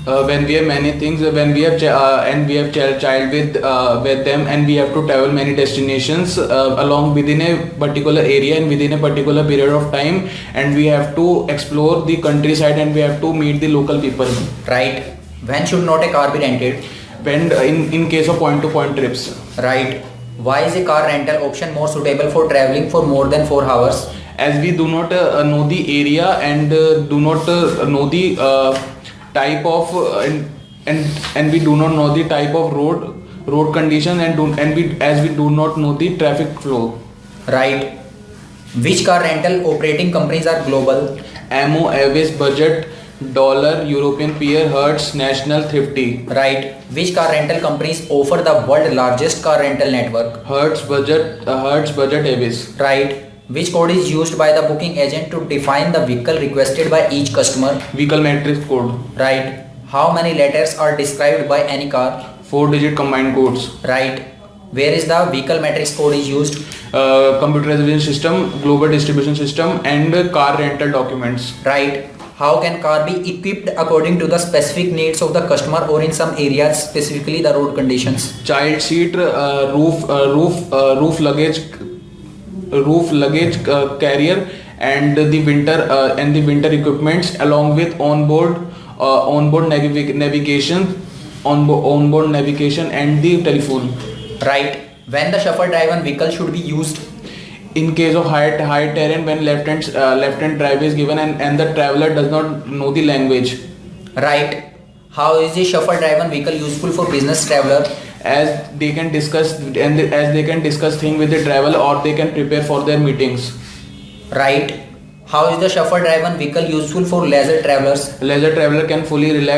when we have many things, when we have and we have child with them, and we have to travel many destinations along within a particular area and within a particular period of time, and we have to explore the countryside and we have to meet the local people. Right. When should not a car be rented? When in case of point to point trips. Right. Why is a car rental option more suitable for traveling for more than 4 hours? As we do not know the area and do not know the type of and we do not know the type of road condition, and we do not know the traffic flow. Right. Which car rental operating companies are global? Ammo, Avis, Budget, Dollar, European Peer, Hertz, National, Thrifty. Right. Which car rental companies offer the world's largest car rental network? Hertz, Budget, Avis. Right. Which code is used by the booking agent to define the vehicle requested by each customer? Vehicle matrix code. Right. How many letters are described by any car? 4-digit combined codes. Right. Where is the vehicle matrix code is used? Computerization system, global distribution system, and car rental documents. Right. How can car be equipped according to the specific needs of the customer or in some areas, specifically the road conditions? Child seat, roof luggage carrier, and the winter equipments, along with onboard navigation and the telephone. Right. When the shuffle-driven vehicle should be used? In case of high terrain, when left-hand drive is given and the traveler does not know the language. Right. How is a shuffle-driven vehicle useful for business traveler? As they can discuss things with the traveler, or they can prepare for their meetings. Right. How is the shuffle-driven vehicle useful for leisure travelers? Leisure traveler can fully relax